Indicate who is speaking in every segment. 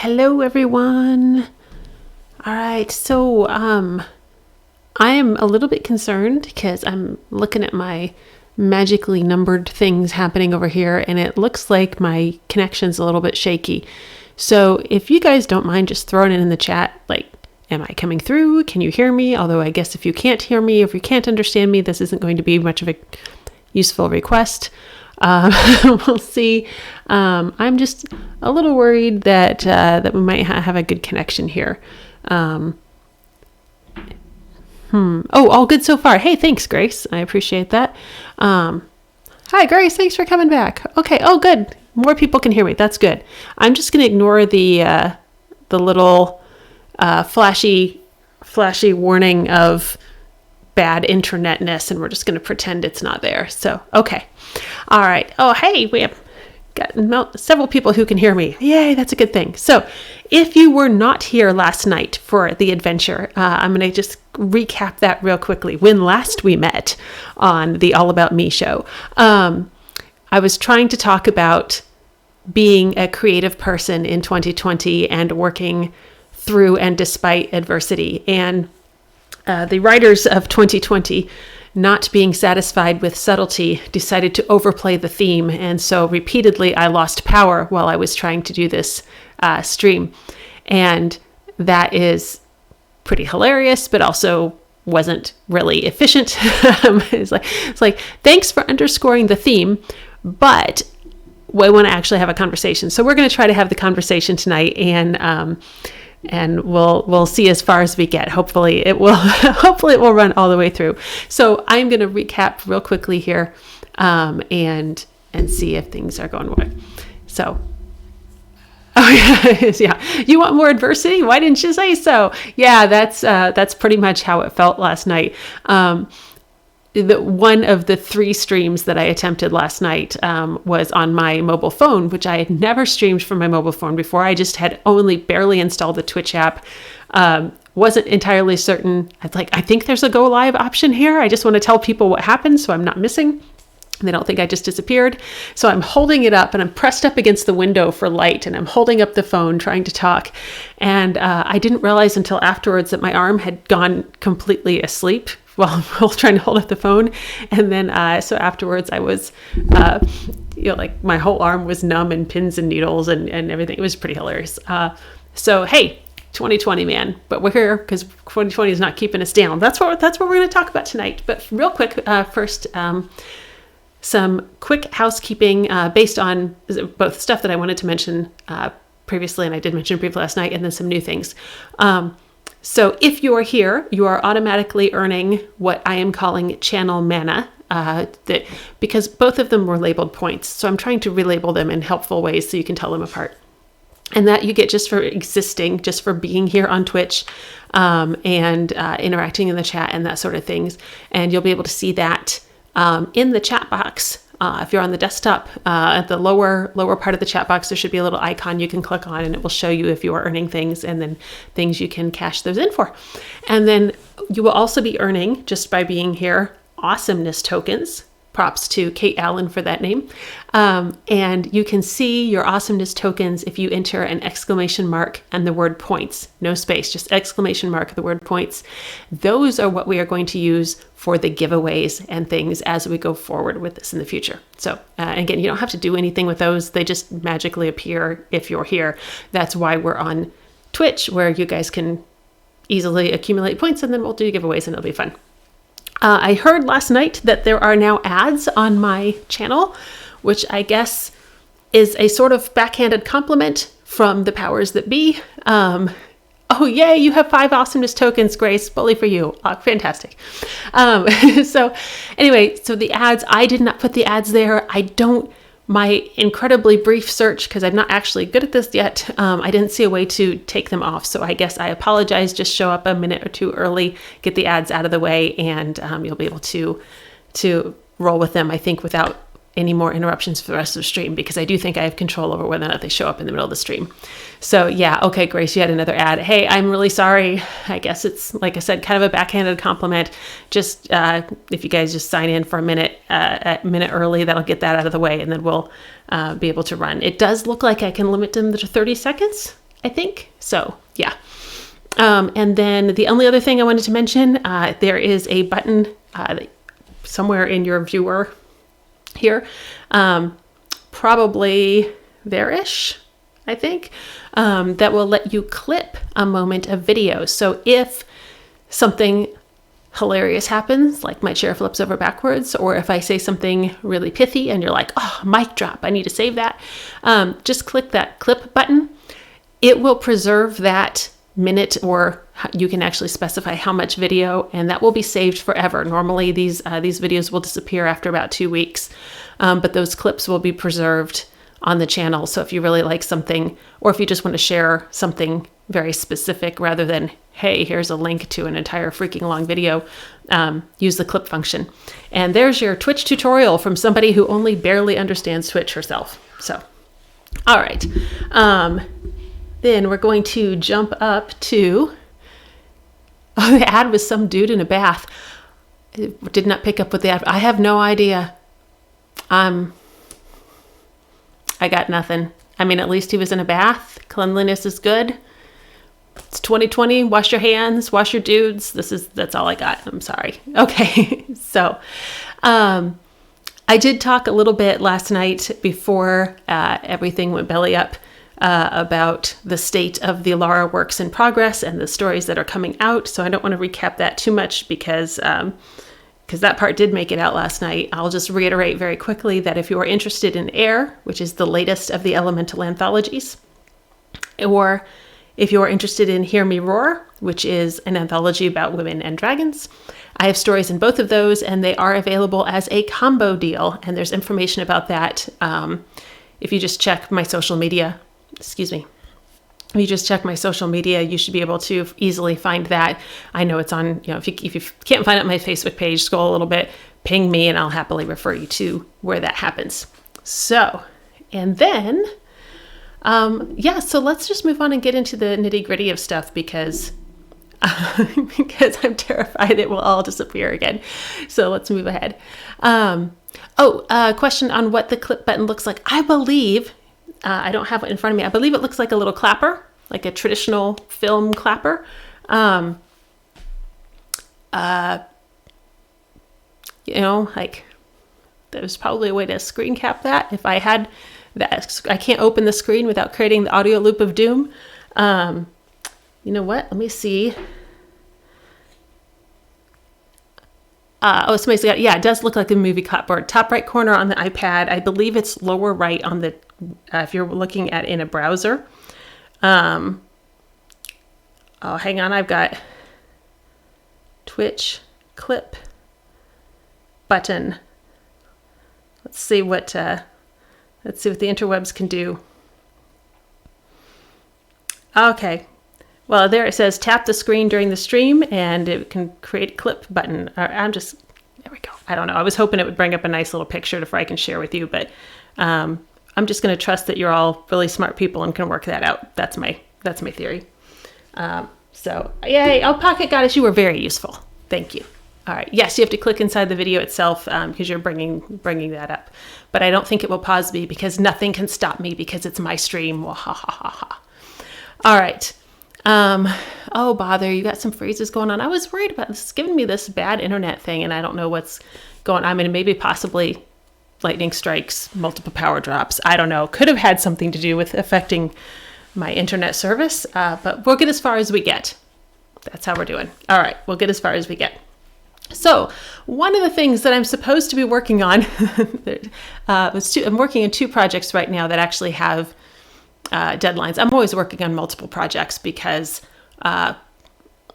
Speaker 1: Hello, everyone. All right, so I am a little bit concerned because I'm looking at my magically numbered things happening over here, and it looks like my connection's a little bit shaky. So if you guys don't mind just throwing it in the chat, like, am I coming through? Can you hear me? Although I guess if you can't hear me, if you can't understand me, this isn't going to be much of a useful request. We'll see. I'm just a little worried that we might have a good connection here. Oh, all good so far. Hey, thanks, Grace. I appreciate that. Hi, Grace. Thanks for coming back. Okay. Oh, good. More people can hear me. That's good. I'm just going to ignore the little flashy warning of bad internetness, and we're just going to pretend it's not there. So, okay. All right. Oh, hey, we have got several people who can hear me. Yay, that's a good thing. So if you were not here last night for the adventure, I'm going to just recap that real quickly. When last we met on the All About Me show, I was trying to talk about being a creative person in 2020 and working through and despite adversity. And the writers of 2020, not being satisfied with subtlety, decided to overplay the theme. And so repeatedly, I lost power while I was trying to do this stream. And that is pretty hilarious, but also wasn't really efficient. It's like, thanks for underscoring the theme, but we want to actually have a conversation. So we're going to try to have the conversation tonight, and we'll see as far as we get. Hopefully it will run all the way through. So I'm going to recap real quickly here, and see if things are going well. So, yeah, you want more adversity? Why didn't you say so? Yeah, that's pretty much how it felt last night. One of the 3 streams that I attempted last night was on my mobile phone, which I had never streamed from my mobile phone before. I just had only barely installed the Twitch app. Wasn't entirely certain. I think there's a go live option here. I just want to tell people what happened so I'm not missing. They don't think I just disappeared. So I'm holding it up and I'm pressed up against the window for light, and I'm holding up the phone trying to talk. And I didn't realize until afterwards that my arm had gone completely asleep while trying to hold up the phone. And then, so afterwards I was, my whole arm was numb and pins and needles and everything. It was pretty hilarious. So, hey, 2020, man, but we're here because 2020 is not keeping us down. That's what we're going to talk about tonight. But real quick, first, some quick housekeeping, based on both stuff that I wanted to mention, previously, and I did mention briefly last night, and then some new things. So if you are here, you are automatically earning what I am calling channel mana, because both of them were labeled points. So I'm trying to relabel them in helpful ways so you can tell them apart. And that you get just for existing, just for being here on Twitch, and interacting in the chat and that sort of things. And you'll be able to see that in the chat box. If you're on the desktop, at the lower part of the chat box, there should be a little icon you can click on, and it will show you if you are earning things, and then things you can cash those in for. And then you will also be earning, just by being here, awesomeness tokens. Props to Kate Allen for that name. And you can see your awesomeness tokens if you enter an exclamation mark and the word points. No space, just exclamation mark, the word points. Those are what we are going to use for the giveaways and things as we go forward with this in the future. So again, you don't have to do anything with those. They just magically appear if you're here. That's why we're on Twitch, where you guys can easily accumulate points, and then we'll do giveaways and it'll be fun. I heard last night that there are now ads on my channel, which I guess is a sort of backhanded compliment from the powers that be. Oh, yay, you have 5 awesomeness tokens, Grace. Bully for you. Fantastic. So anyway, so the ads, I did not put the ads there. My incredibly brief search, because I'm not actually good at this yet, I didn't see a way to take them off. So I guess I apologize. Just show up a minute or two early, get the ads out of the way, and you'll be able to roll with them, I think, without any more interruptions for the rest of the stream, because I do think I have control over whether or not they show up in the middle of the stream. So yeah, okay, Grace, you had another ad. Hey, I'm really sorry. I guess it's, like I said, kind of a backhanded compliment. Just if you guys just sign in for a minute early, that'll get that out of the way, and then we'll be able to run. It does look like I can limit them to 30 seconds. I think so. Yeah. And then the only other thing I wanted to mention, there is a button somewhere in your viewer here, probably there-ish, I think, that will let you clip a moment of video. So if something hilarious happens, like my chair flips over backwards, or if I say something really pithy and you're like, oh, mic drop, I need to save that, just click that clip button. It will preserve that minute, or you can actually specify how much video, and that will be saved forever. Normally these videos will disappear after about 2 weeks, but those clips will be preserved on the channel. So if you really like something, or if you just want to share something very specific rather than, hey, here's a link to an entire freaking long video, use the clip function. And there's your Twitch tutorial from somebody who only barely understands Twitch herself. So, all right. Then we're going to jump up to, oh, the ad was some dude in a bath. I did not pick up with the ad. I have no idea. I got nothing. I mean, at least he was in a bath. Cleanliness is good. It's 2020. Wash your hands, wash your dudes. That's all I got. I'm sorry. Okay. So, I did talk a little bit last night before everything went belly up about the state of the Lara works in progress and the stories that are coming out. So I don't want to recap that too much because that part did make it out last night. I'll just reiterate very quickly that if you are interested in Air, which is the latest of the elemental anthologies, or if you are interested in Hear Me Roar, which is an anthology about women and dragons, I have stories in both of those, and they are available as a combo deal. And there's information about that if you just check my social media. Excuse me. If you just check my social media, you should be able to easily find that. I know it's on, if you can't find it on my Facebook page, scroll a little bit, ping me, and I'll happily refer you to where that happens. So, and then, so let's just move on and get into the nitty gritty of stuff because I'm terrified it will all disappear again. So let's move ahead. Question on what the clip button looks like. I believe, I don't have it in front of me. I believe it looks like a little clapper, like a traditional film clapper. Like there's probably a way to screen cap that. If I had that, I can't open the screen without creating the audio loop of doom. You know what? Let me see. Somebody's got, it does look like a movie clapboard. Top right corner on the iPad. I believe it's lower right on the, if you're looking at in a browser. Hang on. I've got Twitch clip button. Let's see what the interwebs can do. Okay. Well, there it says tap the screen during the stream and it can create a clip button. There we go. I don't know. I was hoping it would bring up a nice little picture to I can share with you, but I'm just going to trust that you're all really smart people and can work that out. That's my theory. Yay. Oh, Pocket Goddess, you were very useful. Thank you. All right. Yes, you have to click inside the video itself because you're bringing that up. But I don't think it will pause me because nothing can stop me because it's my stream. Well, ha ha ha ha. All right. Bother, you got some phrases going on. I was worried about this. It's giving me this bad internet thing and I don't know what's going on. I mean, maybe possibly lightning strikes, multiple power drops. I don't know. Could have had something to do with affecting my internet service, but we'll get as far as we get. That's how we're doing. All right. We'll get as far as we get. So one of the things that I'm supposed to be working on, I'm working on 2 projects right now that actually have deadlines. I'm always working on multiple projects because I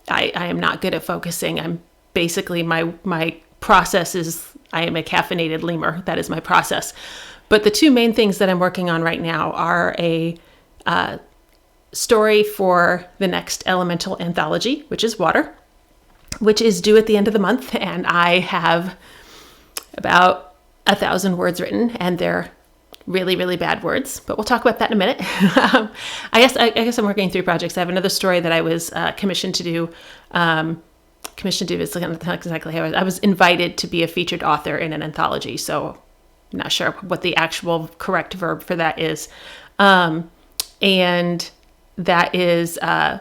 Speaker 1: am not good at focusing. I'm basically, my process is, I am a caffeinated lemur. That is my process. But the 2 main things that I'm working on right now are a story for the next elemental anthology, which is water, which is due at the end of the month. And I have about 1,000 words written and they're really, really bad words, but we'll talk about that in a minute. I guess I'm working on 3 projects. I have another story that I was commissioned to do. Commissioned to do is not exactly how I was invited to be a featured author in an anthology. So I'm not sure what the actual correct verb for that is. And that is, so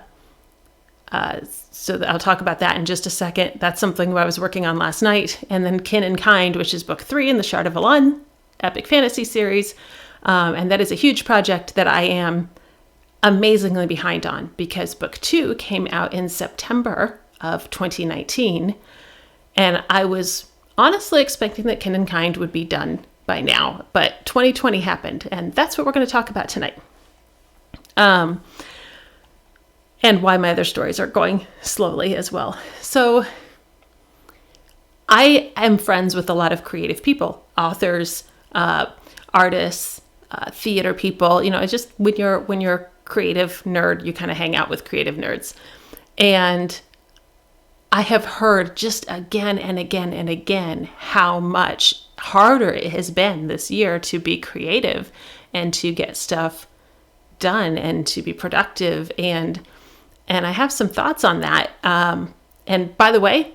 Speaker 1: I'll talk about that in just a second. That's something I was working on last night. And then Kin and Kind, which is book 3 in the Shard of Alan epic fantasy series. And that is a huge project that I am amazingly behind on, because book 2 came out in September of 2019. And I was honestly expecting that Kin and Kind would be done by now, but 2020 happened, and that's what we're going to talk about tonight. And why my other stories are going slowly as well. So I am friends with a lot of creative people, authors, artists, theater people. It's just when you're a creative nerd, you kind of hang out with creative nerds. And I have heard just again and again and again how much harder it has been this year to be creative and to get stuff done and to be productive. And I have some thoughts on that. And by the way,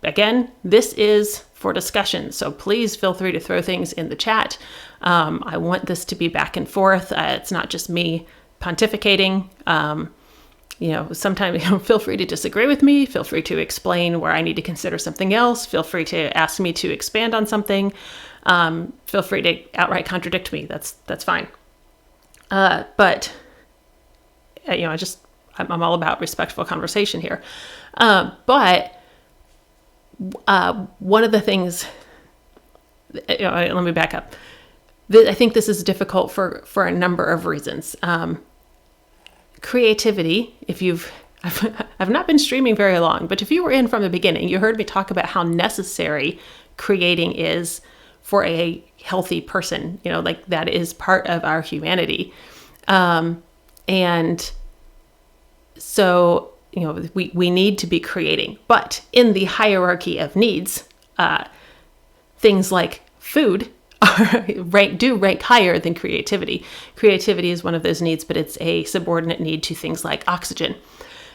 Speaker 1: again, this is for discussion. So please feel free to throw things in the chat. I want this to be back and forth. It's not just me pontificating. Sometimes feel free to disagree with me. Feel free to explain where I need to consider something else. Feel free to ask me to expand on something. Feel free to outright contradict me. That's fine. But I'm all about respectful conversation here. But one of the things, let me back up. I think this is difficult for a number of reasons. Creativity, I've not been streaming very long, but if you were in from the beginning, you heard me talk about how necessary creating is for a healthy person. That is part of our humanity. And so, we need to be creating, but in the hierarchy of needs, things like food rank higher than creativity. Creativity is one of those needs, but it's a subordinate need to things like oxygen.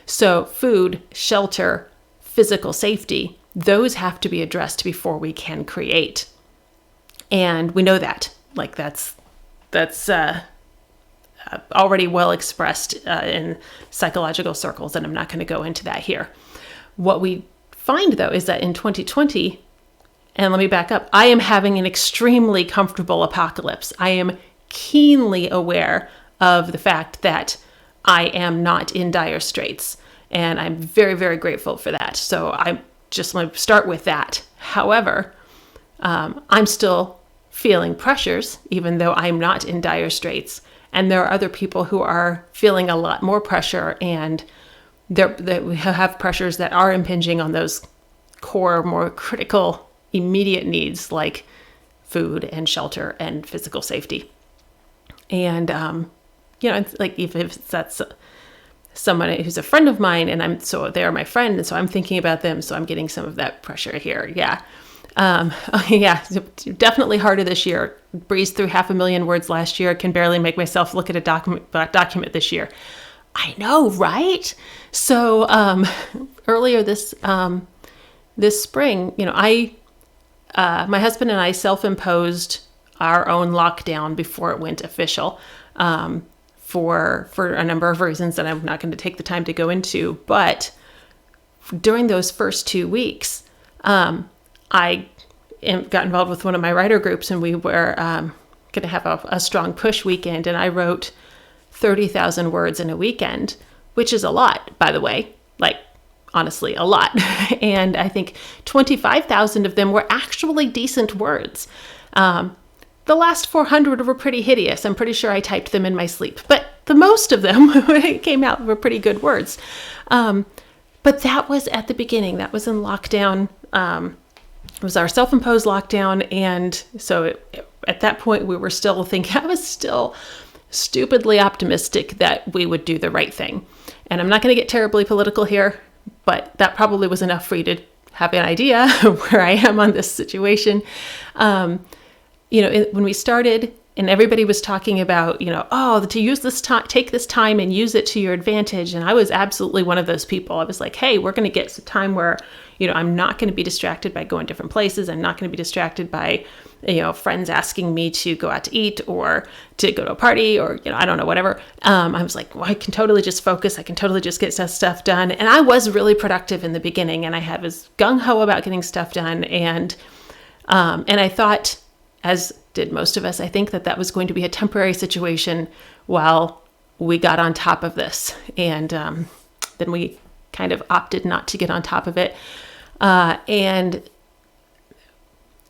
Speaker 1: So food, shelter, physical safety, those have to be addressed before we can create. And we know that. That's already well expressed in psychological circles, and I'm not going to go into that here. What we find, though, is that in 2020, and let me back up, I am having an extremely comfortable apocalypse. I am keenly aware of the fact that I am not in dire straits, and I'm very, very grateful for that. So I just want to start with that. However, I'm still feeling pressures, even though I'm not in dire straits. And there are other people who are feeling a lot more pressure, and we have pressures that are impinging on those core, more critical, immediate needs like food and shelter and physical safety. And, it's like if that's someone who's a friend of mine, and they're my friend, and so I'm thinking about them, so I'm getting some of that pressure here. Yeah. Definitely harder this year. Breezed through 500,000 words last year. Can barely make myself look at a document this year. I know, right? So earlier this spring, my husband and I self-imposed our own lockdown before it went official, for a number of reasons that I'm not going to take the time to go into. But during those first 2 weeks, I got involved with one of my writer groups, and we were going to have a strong push weekend, and I wrote 30,000 words in a weekend, which is a lot, by the way, honestly, a lot. And I think 25,000 of them were actually decent words. The last 400 were pretty hideous. I'm pretty sure I typed them in my sleep, but the most of them came out were pretty good words. But that was at the beginning. That was in lockdown. It was our self-imposed lockdown. And so at that point, we were still thinking, I was still stupidly optimistic that we would do the right thing. And I'm not going to get terribly political here, but that probably was enough for you to have an idea of where I am on this situation. When we started and everybody was talking about, to use this time, take this time and use it to your advantage. And I was absolutely one of those people. I was like, hey, we're going to get some time where, I'm not going to be distracted by going different places. I'm not going to be distracted by, friends asking me to go out to eat or to go to a party or, I don't know, whatever. I was like, well, I can totally just focus. I can totally just get stuff done. And I was really productive in the beginning, and I was gung ho about getting stuff done. And I thought, as did most of us, I think that was going to be a temporary situation while we got on top of this. And then we kind of opted not to get on top of it. And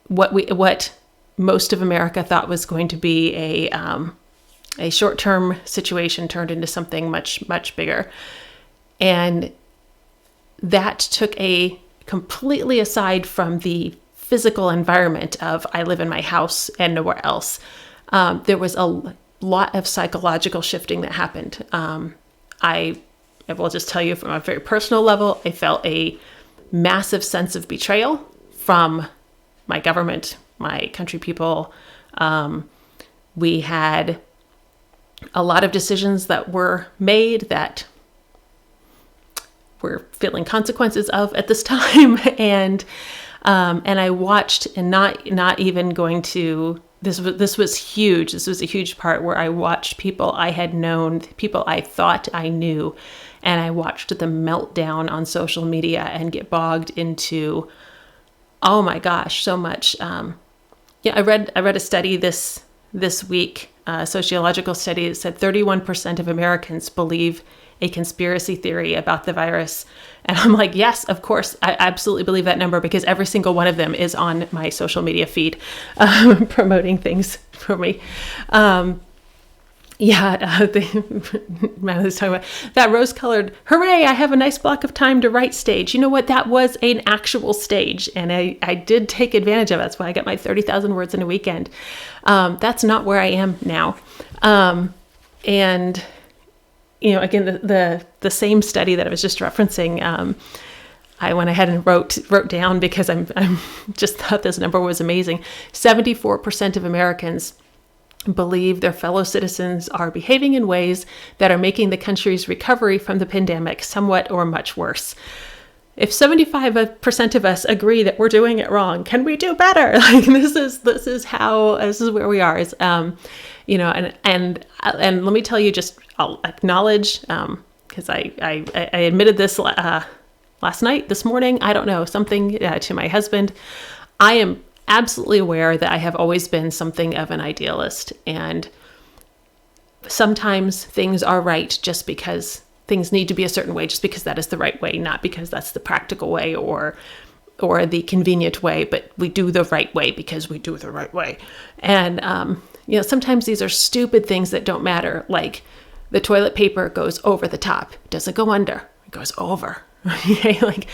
Speaker 1: what most of America thought was going to be a short-term situation turned into something much, much bigger. And that took a completely aside from the physical environment of I live in my house and nowhere else. There was a lot of psychological shifting that happened. I will just tell you from a very personal level, I felt a massive sense of betrayal from my government, my country people. We had a lot of decisions that were made that we're feeling consequences of at this time. And I watched, and not even going to, this was huge. This was a huge part where I watched people I had known, people I thought I knew, and I watched them melt down on social media and get bogged into, oh my gosh, so much. I read a study this week, a sociological study that said 31% of Americans believe a conspiracy theory about the virus. And I'm like, yes, of course, I absolutely believe that number, because every single one of them is on my social media feed, promoting things for me. Man was talking about that rose-colored, hooray, I have a nice block of time to write stage. You know what? That was an actual stage, and I did take advantage of it. That's why I got my 30,000 words in a weekend. That's not where I am now. And again, the same study that I was just referencing, I went ahead and wrote down, because I'm just thought this number was amazing. 74% of Americans believe their fellow citizens are behaving in ways that are making the country's recovery from the pandemic somewhat or much worse. If 75% of us agree that we're doing it wrong, can we do better? Like this is where we are. And let me tell you, I'll acknowledge, because I admitted this last night, this morning, I don't know, something to my husband. I am absolutely aware that I have always been something of an idealist, and sometimes things are right just because things need to be a certain way, just because that is the right way, not because that's the practical way or the convenient way, but we do the right way because we do the right way. And, sometimes these are stupid things that don't matter. Like the toilet paper goes over the top. It doesn't go under, it goes over. Okay? Like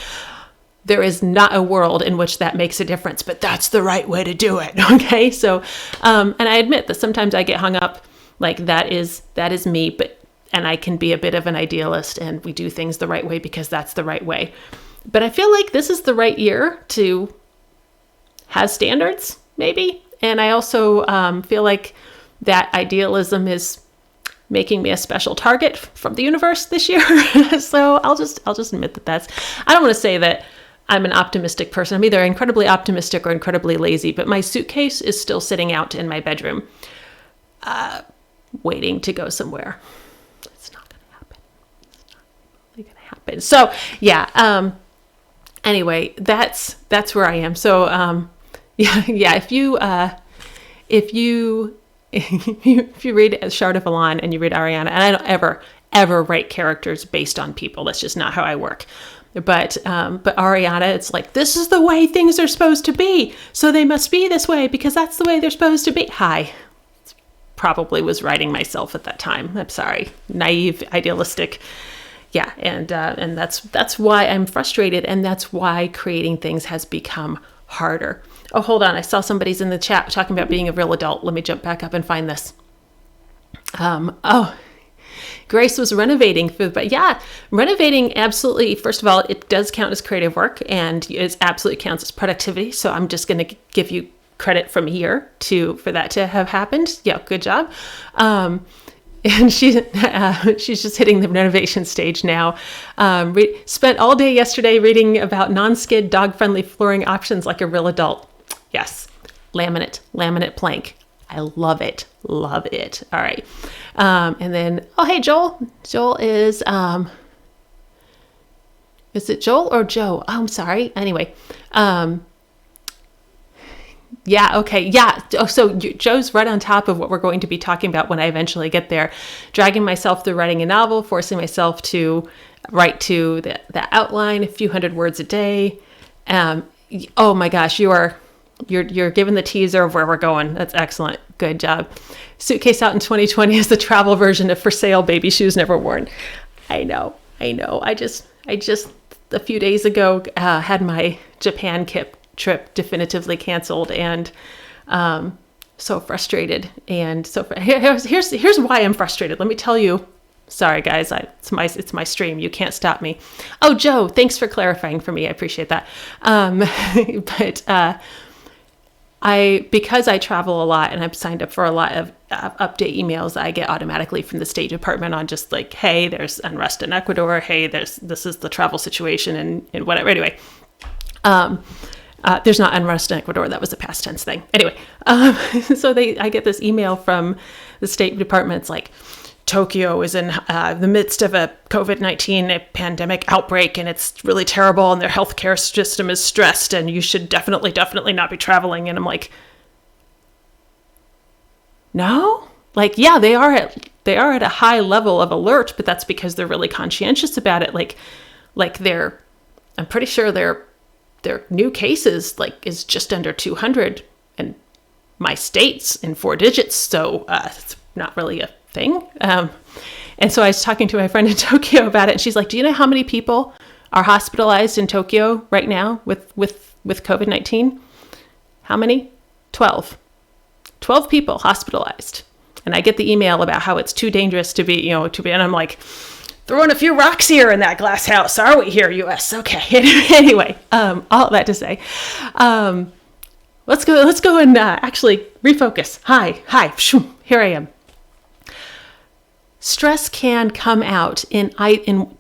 Speaker 1: there is not a world in which that makes a difference, but that's the right way to do it. Okay. So, and I admit that sometimes I get hung up, like that is me, and I can be a bit of an idealist, and we do things the right way because that's the right way. But I feel like this is the right year to have standards, maybe. And I also feel like that idealism is making me a special target from the universe this year. So I'll just admit that I don't want to say that I'm an optimistic person. I'm either incredibly optimistic or incredibly lazy, but my suitcase is still sitting out in my bedroom, waiting to go somewhere. It's not going to happen. It's not really going to happen. So yeah. Anyway, that's where I am. So, yeah. If you read Shard of Elan and you read Ariana, and I don't ever write characters based on people. That's just not how I work. But Ariana, it's like, this is the way things are supposed to be. So they must be this way because that's the way they're supposed to be. Hi. Probably was writing myself at that time. I'm sorry. Naive, idealistic. Yeah. And that's why I'm frustrated. And that's why creating things has become harder. Oh, hold on. I saw somebody's in the chat talking about being a real adult. Let me jump back up and find this. Grace was renovating food, but yeah, renovating absolutely. First of all, it does count as creative work, and it absolutely counts as productivity. So I'm just going to give you credit from here for that to have happened. Yeah, good job. And she's just hitting the renovation stage now. Spent all day yesterday reading about non-skid, dog-friendly flooring options like a real adult. Yes, laminate plank. I love it. Love it. All right. And then, oh, hey, Joel. Joel is it Joel or Joe? Oh, I'm sorry. Anyway, yeah. Okay. Yeah. Oh, so Joe's right on top of what we're going to be talking about when I eventually get there. Dragging myself through writing a novel, forcing myself to write to the outline, a few hundred words a day. Oh my gosh, you're giving the teaser of where we're going. That's excellent. Good job. Suitcase out in 2020 is the travel version of For Sale Baby Shoes Never Worn. I know. I just a few days ago had my Japan trip definitively canceled, and so frustrated. And so here's why I'm frustrated. Let me tell you. Sorry guys, it's my stream. You can't stop me. Oh, Joe, thanks for clarifying for me. I appreciate that. But because I travel a lot and I've signed up for a lot of update emails I get automatically from the State Department on just like, hey, there's unrest in Ecuador. Hey, this is the travel situation and whatever. Anyway, there's not unrest in Ecuador. That was a past tense thing. Anyway, so I get this email from the State Department. It's like, Tokyo is in the midst of a COVID-19 pandemic outbreak, and it's really terrible, and their healthcare system is stressed, and you should definitely not be traveling. And I'm like, no, like, yeah, they are at a high level of alert, but that's because they're really conscientious about it. Like I'm pretty sure their new cases is just under 200, and my state's in 4 digits, so it's not really a thing. And so I was talking to my friend in Tokyo about it, and she's like, do you know how many people are hospitalized in Tokyo right now with COVID-19? How many? 12 people hospitalized. And I get the email about how it's too dangerous to be, and I'm like, throwing a few rocks here in that glass house, are we here, US? Okay. Anyway, all that to say, let's go and actually refocus. Hi, here I am. Stress can come out in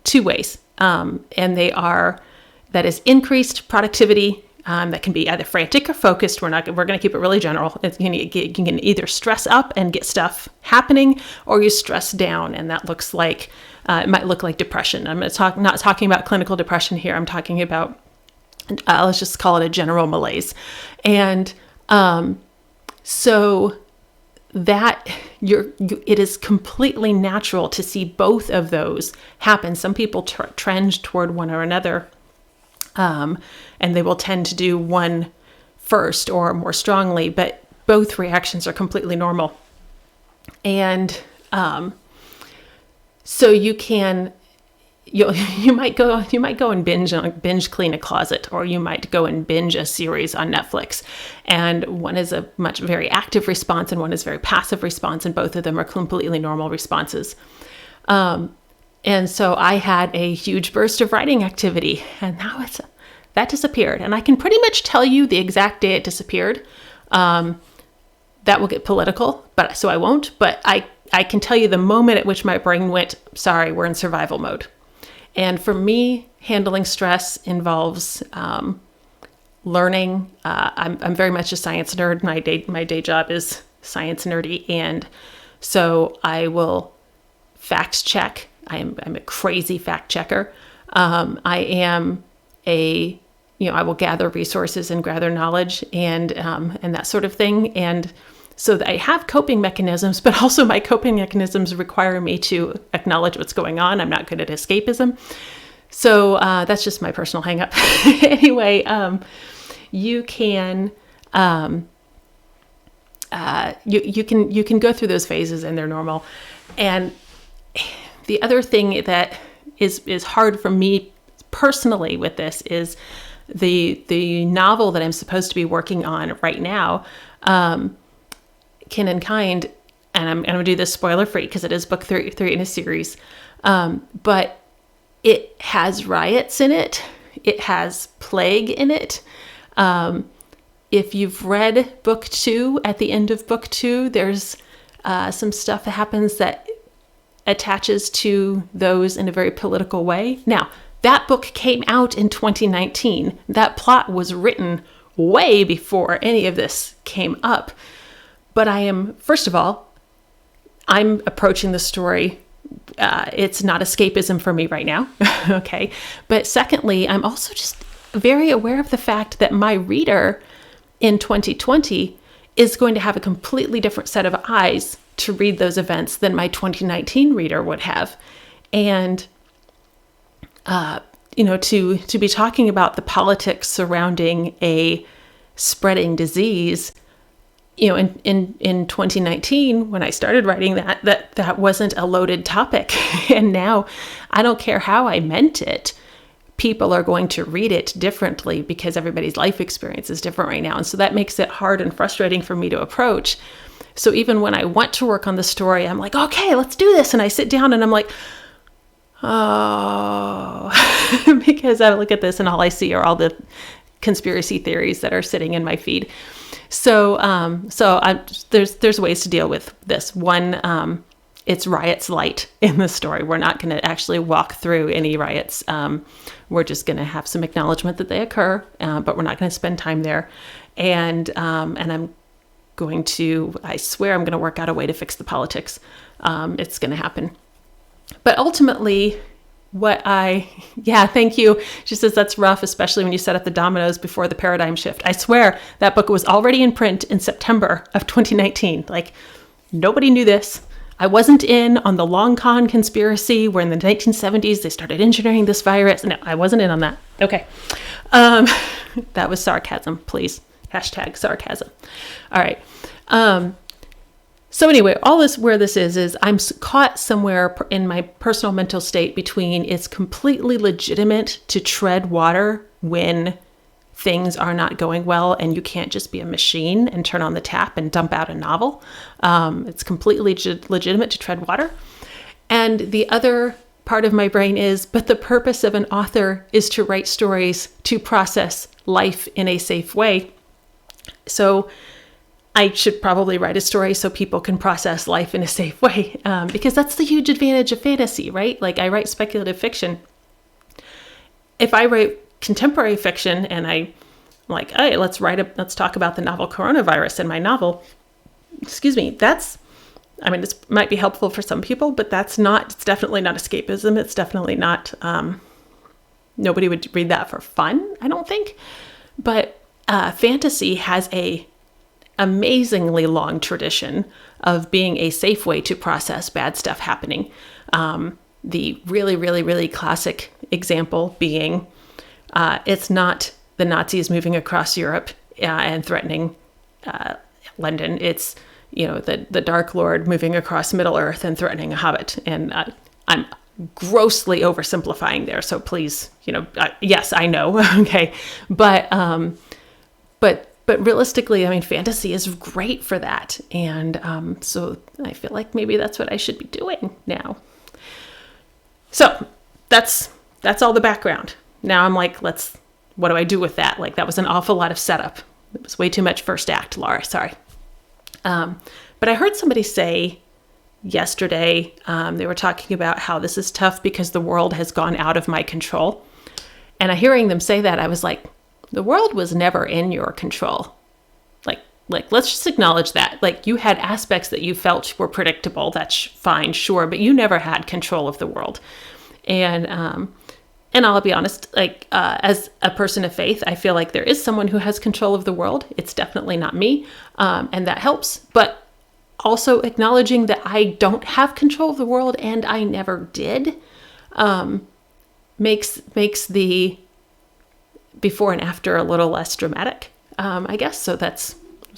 Speaker 1: 2 ways, and that is increased productivity. That can be either frantic or focused. We're going to keep it really general. You can either stress up and get stuff happening, or you stress down, and that looks like it might look like depression. I'm not talking about clinical depression here. I'm talking about let's just call it a general malaise, and so that it is completely natural to see both of those happen. Some people trend toward one or another, and they will tend to do one first or more strongly, but both reactions are completely normal. And so you might go and binge clean a closet, or you might go and binge a series on Netflix. And one is a very active response, and one is very passive response, and both of them are completely normal responses. And so I had a huge burst of writing activity, and now that disappeared. And I can pretty much tell you the exact day it disappeared. That will get political, so I won't. But I can tell you the moment at which my brain went, sorry, we're in survival mode. And for me, handling stress involves learning. I'm very much a science nerd. My day job is science nerdy, and so I will fact check. I'm a crazy fact checker. I will gather resources and gather knowledge and that sort of thing. And so I have coping mechanisms, but also my coping mechanisms require me to acknowledge what's going on. I'm not good at escapism. So that's just my personal hang up. Anyway, you can you can go through those phases, and they're normal. And the other thing that is hard for me personally with this is the novel that I'm supposed to be working on right now, Kin and Kind, and I'm going to do this spoiler free because it is book 3 in a series, but it has riots in it. It has plague in it. if you've read book 2, at the end of book 2, there's some stuff that happens that attaches to those in a very political way. Now, that book came out in 2019. That plot was written way before any of this came up. But first of all, I'm approaching the story. It's not escapism for me right now. Okay. But secondly, I'm also just very aware of the fact that my reader in 2020 is going to have a completely different set of eyes to read those events than my 2019 reader would have. And, to be talking about the politics surrounding a spreading disease, in 2019, when I started writing that wasn't a loaded topic. And now I don't care how I meant it. People are going to read it differently because everybody's life experience is different right now. And so that makes it hard and frustrating for me to approach. So even when I want to work on the story, I'm like, okay, let's do this. And I sit down and I'm like, oh, because I look at this and all I see are all the conspiracy theories that are sitting in my feed. So there's ways to deal with this. One, it's riots light in the story. We're not going to actually walk through any riots. We're just going to have some acknowledgement that they occur, but we're not going to spend time there. And I swear I'm going to work out a way to fix the politics. It's going to happen. But ultimately, thank you. She says that's rough, especially when you set up the dominoes before the paradigm shift. I swear that book was already in print in September of 2019. Like, nobody knew this. I wasn't in on the long con conspiracy where in the 1970s they started engineering this virus. No, I wasn't in on that. Okay. That was sarcasm, please. Hashtag sarcasm. All right. So anyway, all this, where this is I'm caught somewhere in my personal mental state between it's completely legitimate to tread water when things are not going well and you can't just be a machine and turn on the tap and dump out a novel. It's completely legitimate to tread water. And the other part of my brain is, but the purpose of an author is to write stories to process life in a safe way. So I should probably write a story so people can process life in a safe way, because that's the huge advantage of fantasy, right? Like, I write speculative fiction. If I write contemporary fiction and I'm like, hey, let's talk about the novel coronavirus in my novel. Excuse me. It might be helpful for some people, but it's definitely not escapism. It's definitely not, nobody would read that for fun, I don't think. But fantasy has a amazingly long tradition of being a safe way to process bad stuff happening. The really, really, really classic example being, it's not the Nazis moving across Europe and threatening London. It's, the Dark Lord moving across Middle Earth and threatening a hobbit. And I'm grossly oversimplifying there. So please, yes, I know. Okay. But realistically, fantasy is great for that. And so I feel like maybe that's what I should be doing now. So that's all the background. Now I'm like, what do I do with that? Like, that was an awful lot of setup. It was way too much first act, Laura, sorry. But I heard somebody say yesterday, they were talking about how this is tough because the world has gone out of my control. And hearing them say that, I was like, the world was never in your control. Like, let's just acknowledge that. Like, you had aspects that you felt were predictable. That's fine, sure, but you never had control of the world. And I'll be honest, as a person of faith, I feel like there is someone who has control of the world. It's definitely not me, and that helps. But also acknowledging that I don't have control of the world and I never did, makes the before and after a little less dramatic, I guess. So that's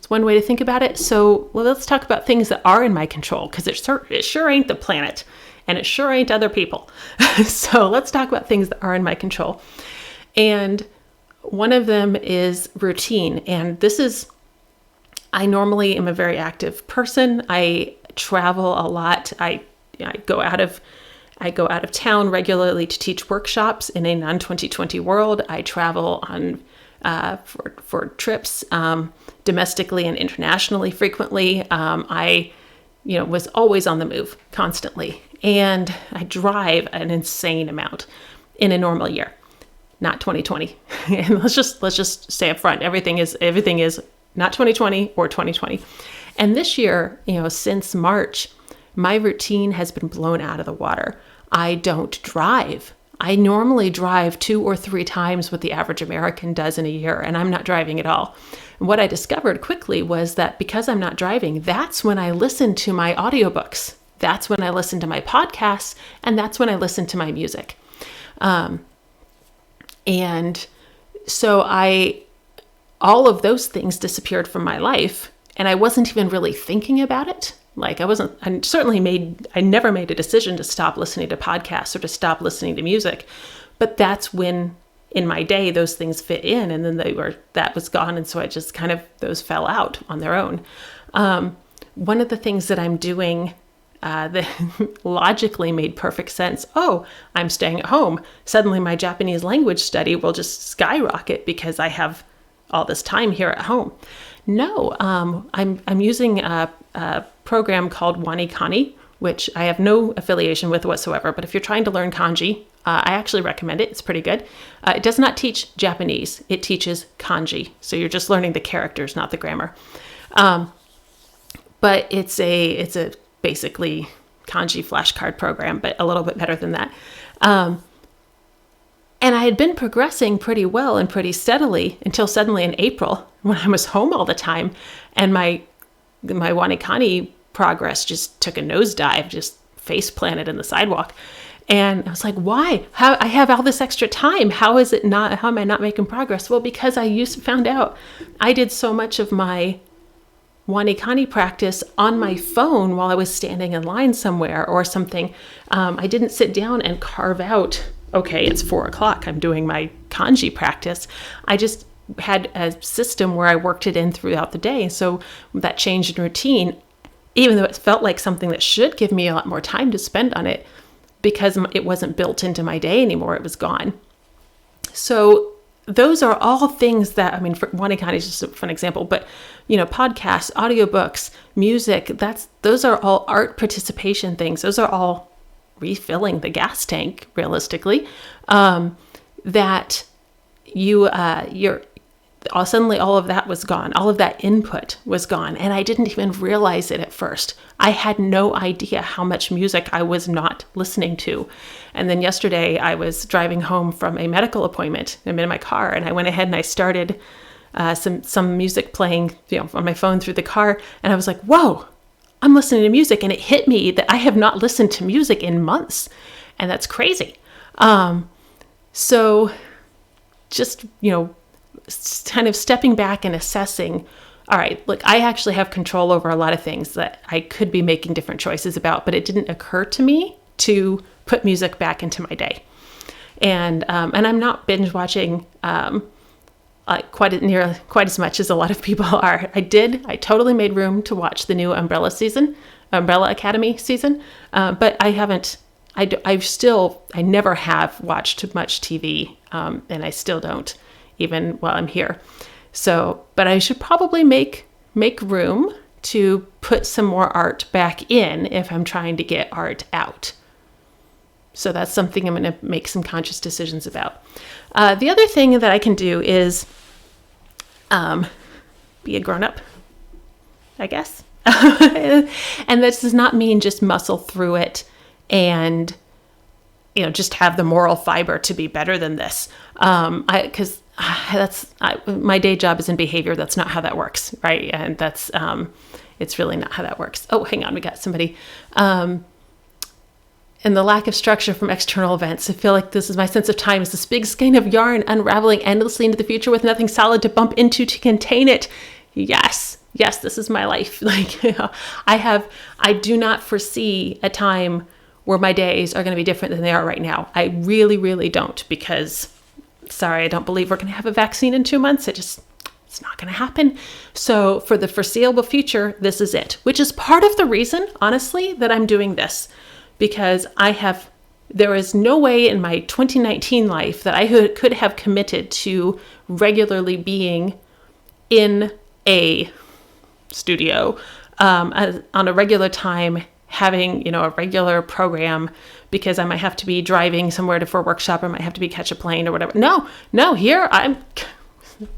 Speaker 1: one way to think about it. So let's talk about things that are in my control, because it sure ain't the planet and it sure ain't other people. So let's talk about things that are in my control. And one of them is routine. And I normally am a very active person. I travel a lot. I go out of town regularly to teach workshops in a non-2020 world. I travel on for trips, domestically and internationally frequently. I was always on the move constantly. And I drive an insane amount in a normal year, not 2020. And let's just say up front, everything is not 2020 or 2020. And this year, since March, my routine has been blown out of the water. I don't drive. I normally drive 2 or 3 times what the average American does in a year, and I'm not driving at all. And what I discovered quickly was that because I'm not driving, that's when I listen to my audiobooks. That's when I listen to my podcasts, and that's when I listen to my music. And so all of those things disappeared from my life, and I wasn't even really thinking about it. I never made a decision to stop listening to podcasts or to stop listening to music, but that's when in my day those things fit in, and then that was gone. And so I just those fell out on their own. One of the things that I'm doing that logically made perfect sense. Oh, I'm staying at home. Suddenly my Japanese language study will just skyrocket because I have all this time here at home. No, I'm using a program called VanArendonk, which I have no affiliation with whatsoever. But if you're trying to learn kanji, I actually recommend it. It's pretty good. It does not teach Japanese. It teaches kanji. So you're just learning the characters, not the grammar. But it's a basically kanji flashcard program, but a little bit better than that. And I had been progressing pretty well and pretty steadily until suddenly in April, when I was home all the time, and my VanArendonk progress just took a nosedive, just face planted in the sidewalk. And I was like, why? How I have all this extra time? How am I not making progress? Well, because I found out I did so much of my VanArendonk practice on my phone while I was standing in line somewhere or something. I didn't sit down and carve out, okay, it's 4:00, I'm doing my kanji practice. I just had a system where I worked it in throughout the day. So that change in routine, even though it felt like something that should give me a lot more time to spend on it, because it wasn't built into my day anymore, it was gone. So those are all things that, for VanArendonk is just a fun example, but podcasts, audiobooks, music, those are all art participation things. Those are all refilling the gas tank, realistically, that suddenly all of that was gone. All of that input was gone. And I didn't even realize it at first. I had no idea how much music I was not listening to. And then yesterday I was driving home from a medical appointment. I'm in my car, and I went ahead and I started some music playing, on my phone through the car. And I was like, whoa, I'm listening to music. And it hit me that I have not listened to music in months. And that's crazy. So just, kind of stepping back and assessing, all right, look, I actually have control over a lot of things that I could be making different choices about, but it didn't occur to me to put music back into my day. And I'm not binge watching quite as much as a lot of people are. I totally made room to watch the new Umbrella Academy season, but I haven't. I never have watched much TV, and I still don't, even while I'm here. So, but I should probably make room to put some more art back in if I'm trying to get art out. So that's something I'm going to make some conscious decisions about. The other thing that I can do is be a grown-up, I guess. And this does not mean just muscle through it and just have the moral fiber to be better than this. Because my day job is in behavior. That's not how that works, right? And that's it's really not how that works. Oh, hang on, we got somebody. And the lack of structure from external events. I feel like this is my sense of time is this big skein of yarn unraveling endlessly into the future with nothing solid to bump into to contain it. Yes, this is my life. I do not foresee a time where my days are going to be different than they are right now. I really, really don't, because, sorry, I don't believe we're going to have a vaccine in 2 months. It's not going to happen. So for the foreseeable future, this is it, which is part of the reason, honestly, that I'm doing this, because There is no way in my 2019 life that I could have committed to regularly being in a studio on a regular time, having, a regular program, because I might have to be driving somewhere for a workshop, I might have to be catch a plane or whatever. No, here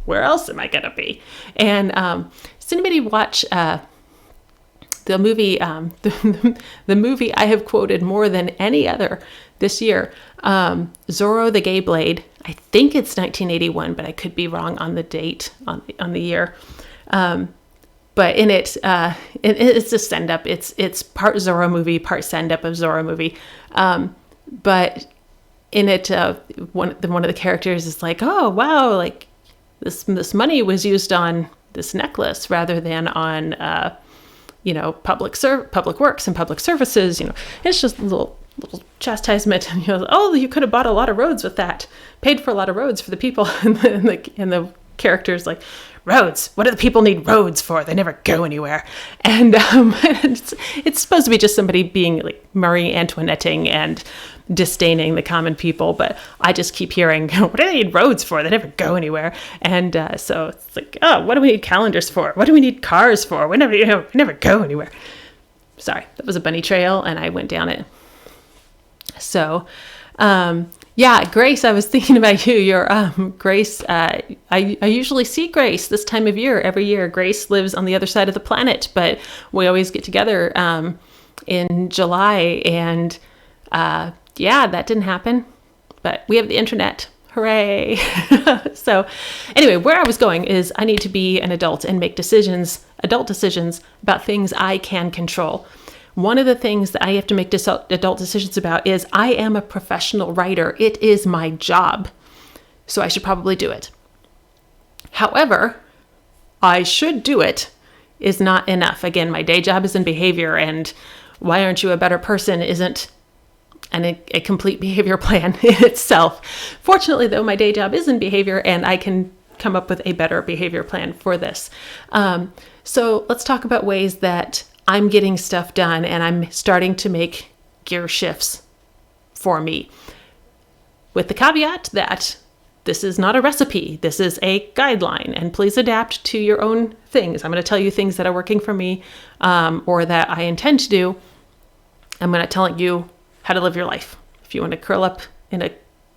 Speaker 1: where else am I going to be? And does anybody watch the movie, the movie I have quoted more than any other this year, Zorro the Gay Blade? I think it's 1981, but I could be wrong on the date, on the year. But in it, it's a send-up. It's part Zorro movie, part send-up of Zorro movie. But in it, one of the characters is like, oh, wow, like this money was used on this necklace rather than on, public works and public services. It's just a little chastisement. And you could have bought a lot of roads with that, paid for a lot of roads for the people. And the character's like, roads? What do the people need roads for? They never go anywhere. And it's supposed to be just somebody being like Marie Antoinetting and disdaining the common people, but I just keep hearing, what do they need roads for? They never go anywhere. And so it's like, oh, what do we need calendars for? What do we need cars for? We never go anywhere. Sorry, that was a bunny trail, and I went down it. So, Grace, I was thinking about you. Grace, I usually see Grace this time of year. Every year, Grace lives on the other side of the planet, but we always get together in July, and that didn't happen. But we have the internet. Hooray. So anyway, where I was going is I need to be an adult and make adult decisions about things I can control. One of the things that I have to make adult decisions about is I am a professional writer. It is my job. So I should probably do it. However, I should do it is not enough. Again, my day job is in behavior, and why aren't you a better person isn't a complete behavior plan in itself. Fortunately, though, my day job is in behavior, and I can come up with a better behavior plan for this. So let's talk about ways that I'm getting stuff done and I'm starting to make gear shifts for me, with the caveat that this is not a recipe. This is a guideline, and please adapt to your own things. I'm going to tell you things that are working for me or that I intend to do. I'm going to tell you how to live your life. If you want to curl up in a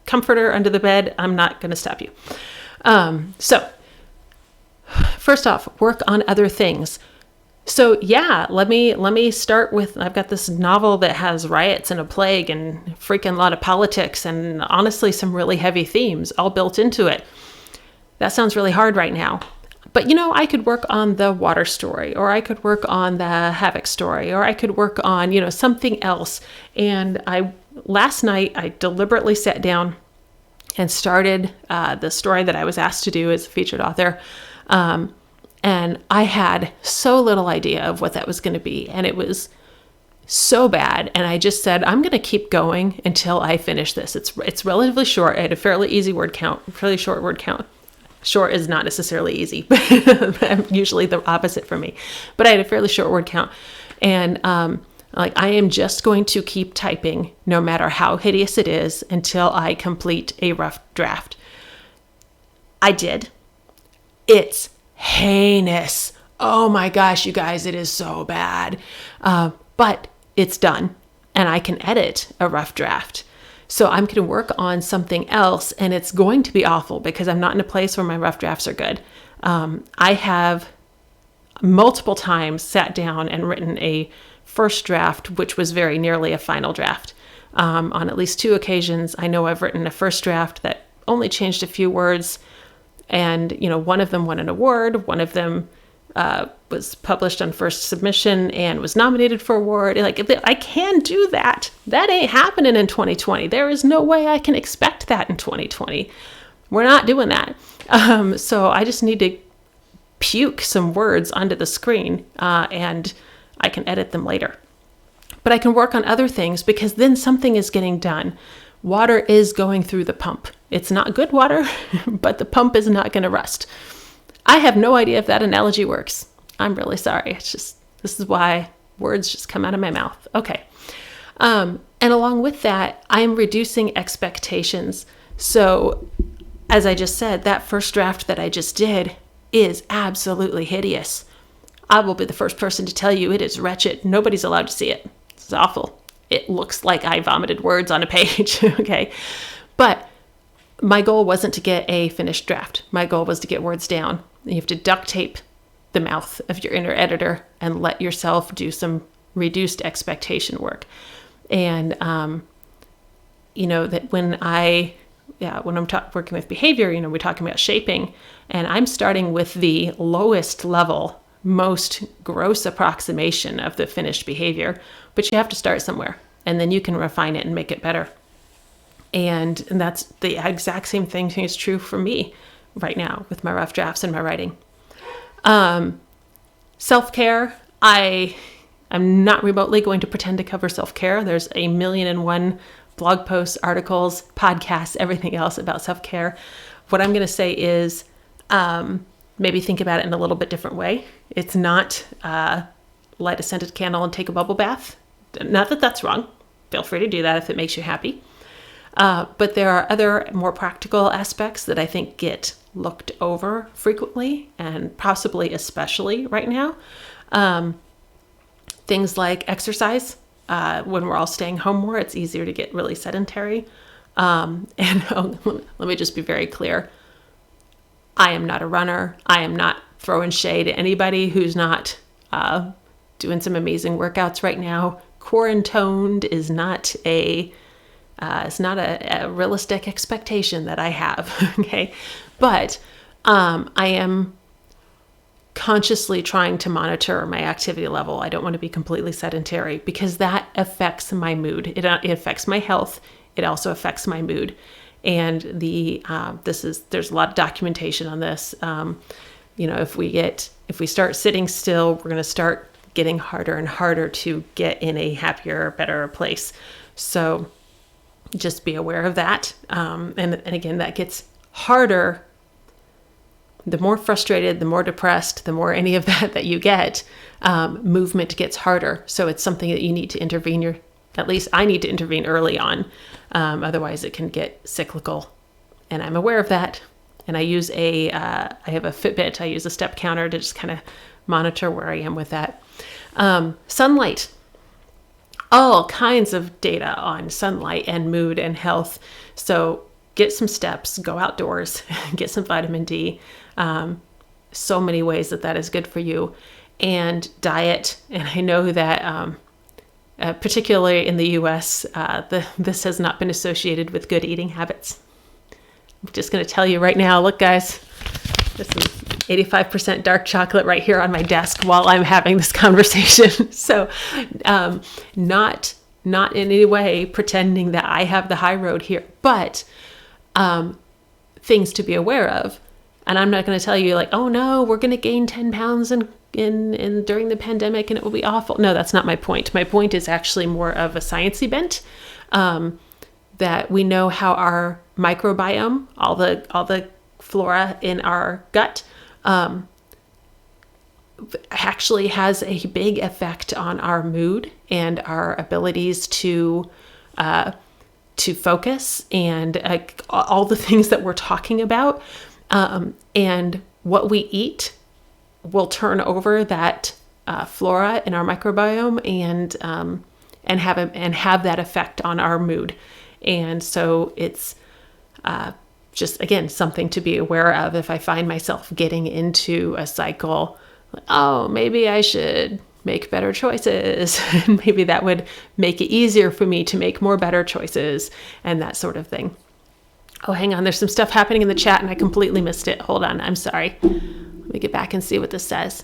Speaker 1: comforter under the bed, I'm not going to stop you. So first off, work on other things. So let me start with, I've got this novel that has riots and a plague and freaking lot of politics and honestly some really heavy themes all built into it. That sounds really hard right now. But I could work on the water story, or I could work on the havoc story, or I could work on, something else. And last night I deliberately sat down and started the story that I was asked to do as a featured author. And I had so little idea of what that was going to be. And it was so bad. And I just said, I'm going to keep going until I finish this. It's relatively short. I had a fairly easy word count, fairly short word count. Short is not necessarily easy, but usually the opposite for me. But I had a fairly short word count. And I am just going to keep typing no matter how hideous it is until I complete a rough draft. I did. It's heinous. Oh my gosh, you guys, it is so bad. But it's done, and I can edit a rough draft. So I'm going to work on something else, and it's going to be awful because I'm not in a place where my rough drafts are good. I have multiple times sat down and written a first draft, which was very nearly a final draft. On at least 2 occasions, I know I've written a first draft that only changed a few words. And, one of them won an award. One of them was published on first submission and was nominated for award. I can do that. That ain't happening in 2020. There is no way I can expect that in 2020. We're not doing that. So I just need to puke some words onto the screen and I can edit them later. But I can work on other things because then something is getting done. Water is going through the pump. It's not good water, but the pump is not going to rust. I have no idea if that analogy works. I'm really sorry. This is why words just come out of my mouth. Okay. And along with that, I'm reducing expectations. So as I just said, that first draft that I just did is absolutely hideous. I will be the first person to tell you it is wretched. Nobody's allowed to see it. It's awful. It looks like I vomited words on a page, okay? But my goal wasn't to get a finished draft. My goal was to get words down. You have to duct tape the mouth of your inner editor and let yourself do some reduced expectation work. And, that when I'm working with behavior, we're talking about shaping, and I'm starting with the lowest level, most gross approximation of the finished behavior, but you have to start somewhere, and then you can refine it and make it better. And that's the exact same thing is true for me right now with my rough drafts and my writing. Self-care, I'm not remotely going to pretend to cover self-care. There's 1,000,001 blog posts, articles, podcasts, everything else about self-care. What I'm going to say is maybe think about it in a little bit different way. It's not light a scented candle and take a bubble bath. Not that that's wrong. Feel free to do that if it makes you happy. But there are other more practical aspects that I think get looked over frequently, and possibly especially right now. Things like exercise. When we're all staying home more, it's easier to get really sedentary. Let me just be very clear. I am not a runner. I am not throwing shade at anybody who's not doing some amazing workouts right now. Quarantined is not it's not a realistic expectation that I have. Okay. But I am consciously trying to monitor my activity level. I don't want to be completely sedentary because that affects my mood. It affects my health. It also affects my mood. And there's a lot of documentation on this. If we start sitting still, we're going to start getting harder and harder to get in a happier, better place. So just be aware of that. And again, that gets harder. The more frustrated, the more depressed, the more any of that you get, movement gets harder. So it's something that you need to intervene. At least I need to intervene early on. Otherwise it can get cyclical. And I'm aware of that. And I use I have a Fitbit. I use a step counter to just kind of monitor where I am with that. Sunlight. All kinds of data on sunlight and mood and health. So get some steps, go outdoors, get some vitamin D. So many ways that is good for you. And diet. And I know that particularly in the US, this has not been associated with good eating habits. I'm just going to tell you right now, look guys, this is 85% dark chocolate right here on my desk while I'm having this conversation. So not in any way pretending that I have the high road here, but things to be aware of. And I'm not going to tell you like, oh no, we're going to gain 10 pounds in during the pandemic and it will be awful. No, that's not my point. My point is actually more of a sciencey bent, that we know how our microbiome, all the flora in our gut, actually has a big effect on our mood and our abilities to focus and all the things that we're talking about. And what we eat will turn over that flora in our microbiome and have that effect on our mood. And so it's just, again, something to be aware of if I find myself getting into a cycle. Oh, maybe I should make better choices. And maybe that would make it easier for me to make more better choices and that sort of thing. Oh, hang on. There's some stuff happening in the chat and I completely missed it. Hold on. I'm sorry. Let me get back and see what this says.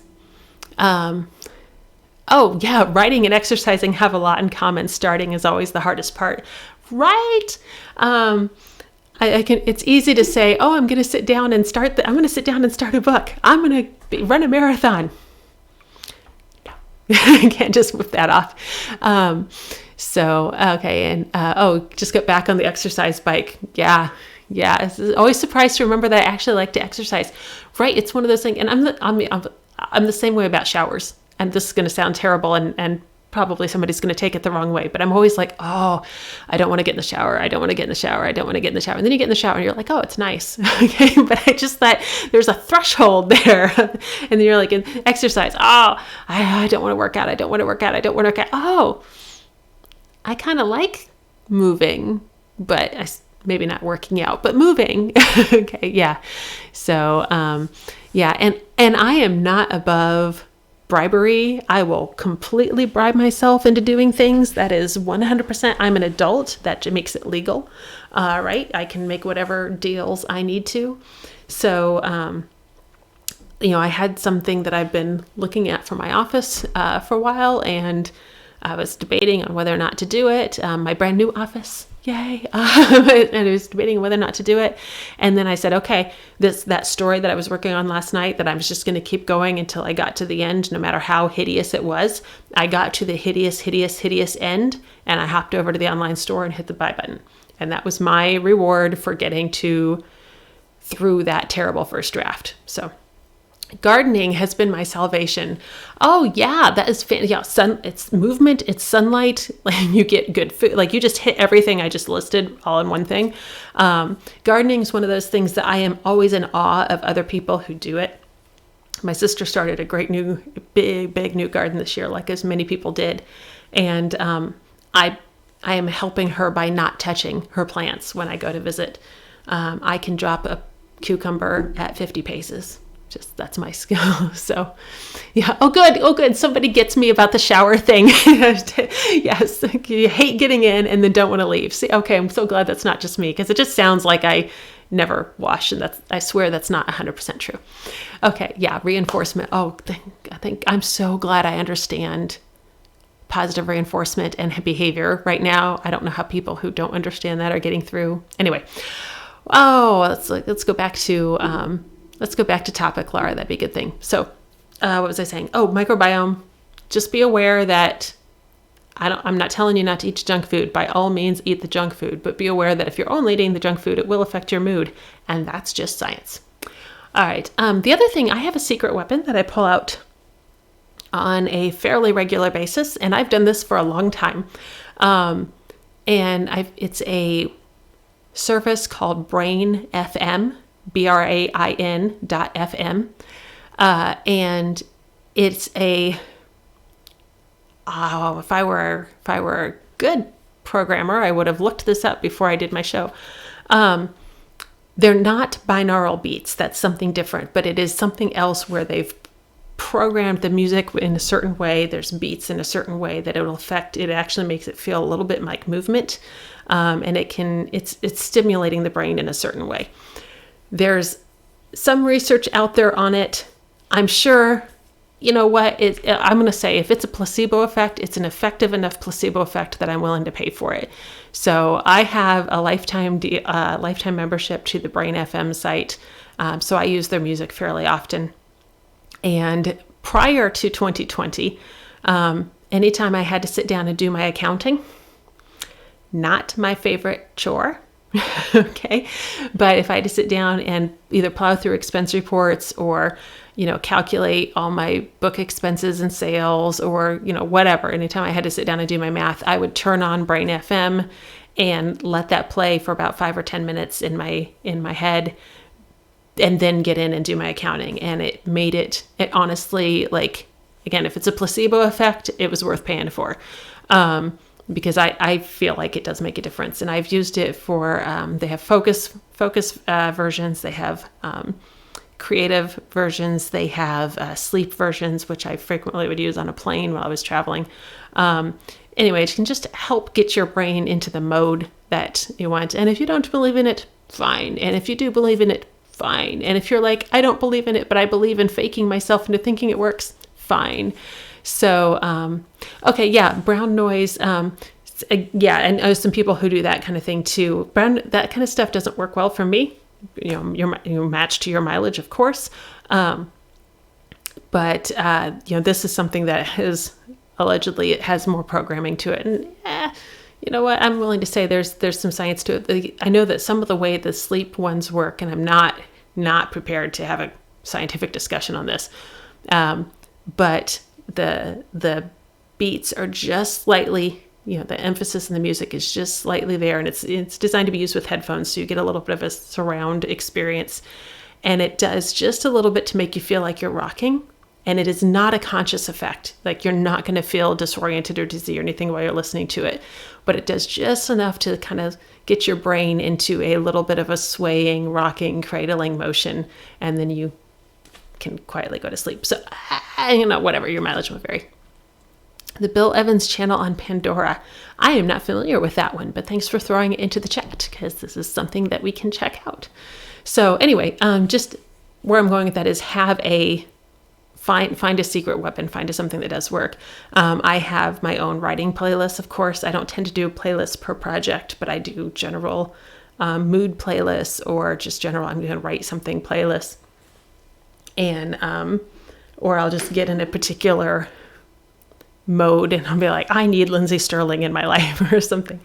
Speaker 1: Oh, yeah. Writing and exercising have a lot in common. Starting is always the hardest part. Right. It's easy to say, oh, I'm going to sit down and start a book. I'm going to run a marathon. No, I can't just whip that off. Okay. And, just get back on the exercise bike. Yeah. It's always surprised to remember that I actually like to exercise. Right. It's one of those things. And I'm the same way about showers. And this is going to sound terrible and probably somebody's going to take it the wrong way, but I'm always like, oh, I don't want to get in the shower. I don't want to get in the shower. I don't want to get in the shower. And then you get in the shower and you're like, oh, it's nice. Okay. But I just thought there's a threshold there. And then you're like in exercise. Oh, I don't want to work out. I don't want to work out. I don't want to work out. Oh, I kind of like moving, but maybe not working out, but moving. Okay. Yeah. So, yeah. And I am not above bribery. I will completely bribe myself into doing things. That is 100%. I'm an adult. That makes it legal. Right. I can make whatever deals I need to. So, I had something that I've been looking at for my office, for a while, and I was debating on whether or not to do it. My brand new office. Yay. And I was debating whether or not to do it. And then I said, okay, that story that I was working on last night, that I was just going to keep going until I got to the end, no matter how hideous it was. I got to the hideous end, and I hopped over to the online store and hit the buy button. And that was my reward for getting through that terrible first draft. So gardening has been my salvation. Oh yeah, that is it's movement, it's sunlight, like you get good food, like you just hit everything I just listed all in one thing. Gardening is one of those things that I am always in awe of other people who do it. My sister started a great big new garden this year, like as many people did. And I am helping her by not touching her plants when I go to visit. I can drop a cucumber at 50 paces. That's my skill. So yeah. Oh, good. Somebody gets me about the shower thing. Yes. You hate getting in and then don't want to leave. See, okay. I'm so glad that's not just me, because it just sounds like I never wash. And I swear that's not 100% true. Okay. Yeah. Reinforcement. Oh, I think I'm so glad I understand positive reinforcement and behavior right now. I don't know how people who don't understand that are getting through. Anyway. Oh, let's go back to, topic, Laura. That'd be a good thing. So, what was I saying? Oh, microbiome. Just be aware that I'm not telling you not to eat junk food. By all means, eat the junk food, but be aware that if you're only eating the junk food, it will affect your mood. And that's just science. All right. The other thing, I have a secret weapon that I pull out on a fairly regular basis. And I've done this for a long time. It's a service called Brain FM. BRAIN.FM. And it's if I were a good programmer, I would have looked this up before I did my show. They're not binaural beats. That's something different, but it is something else where they've programmed the music in a certain way. There's beats in a certain way that it'll affect. It actually makes it feel a little bit like movement. And it's stimulating the brain in a certain way. There's some research out there on it. I'm sure, you know what, I'm going to say if it's a placebo effect, it's an effective enough placebo effect that I'm willing to pay for it. So I have a lifetime membership to the Brain FM site. So I use their music fairly often. And prior to 2020, anytime I had to sit down and do my accounting, not my favorite chore. Okay. But if I had to sit down and either plow through expense reports or, calculate all my book expenses and sales or, whatever, anytime I had to sit down and do my math, I would turn on Brain FM and let that play for about 5 or 10 minutes in my head and then get in and do my accounting. And it made it honestly, like, again, if it's a placebo effect, it was worth paying for. Because I feel like it does make a difference. And I've used it for, they have focus versions, they have creative versions, they have sleep versions, which I frequently would use on a plane while I was traveling. Anyway, it can just help get your brain into the mode that you want. And if you don't believe in it, fine. And if you do believe in it, fine. And if you're like, I don't believe in it, but I believe in faking myself into thinking it works, fine. So, okay, yeah, brown noise. Yeah, and some people who do that kind of thing too. That kind of stuff doesn't work well for me. You're matched to your mileage, of course. But this is something that allegedly it has more programming to it. And you know what? I'm willing to say there's some science to it. I know that some of the way the sleep ones work, and I'm not prepared to have a scientific discussion on this. But the beats are just slightly, the emphasis in the music is just slightly there, and it's designed to be used with headphones, so you get a little bit of a surround experience, and it does just a little bit to make you feel like you're rocking. And it is not a conscious effect. Like, you're not going to feel disoriented or dizzy or anything while you're listening to it, but it does just enough to kind of get your brain into a little bit of a swaying, rocking, cradling motion, and then you can quietly go to sleep. So, whatever, your mileage will vary. The Bill Evans channel on Pandora. I am not familiar with that one, but thanks for throwing it into the chat, because this is something that we can check out. So anyway, just where I'm going with that is find a secret weapon, find something that does work. I have my own writing playlist, of course. I don't tend to do playlists per project, but I do general mood playlists, or just general, I'm going to write something playlists. And, or I'll just get in a particular mode and I'll be like, I need Lindsay Sterling in my life or something.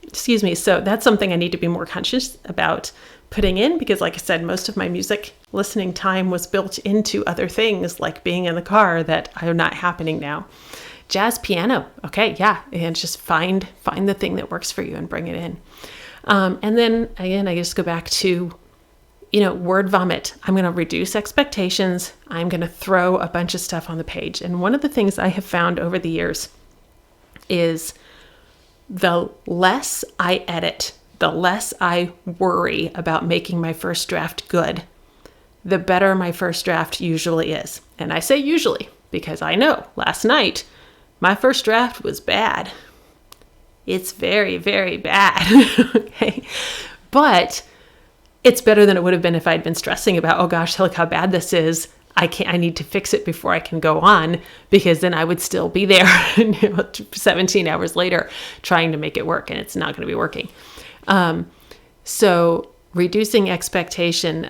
Speaker 1: Excuse me. So that's something I need to be more conscious about putting in, because like I said, most of my music listening time was built into other things like being in the car that are not happening now. Jazz piano. Okay. Yeah. And just find the thing that works for you and bring it in. And then again, I just go back to, word vomit. I'm going to reduce expectations. I'm going to throw a bunch of stuff on the page. And one of the things I have found over the years is the less I edit, the less I worry about making my first draft good, the better my first draft usually is. And I say usually because I know last night my first draft was bad. It's very, very bad. Okay. But it's better than it would have been if I'd been stressing about, oh gosh, look how bad this is. I need to fix it before I can go on, because then I would still be there 17 hours later trying to make it work, and it's not going to be working. So reducing expectation.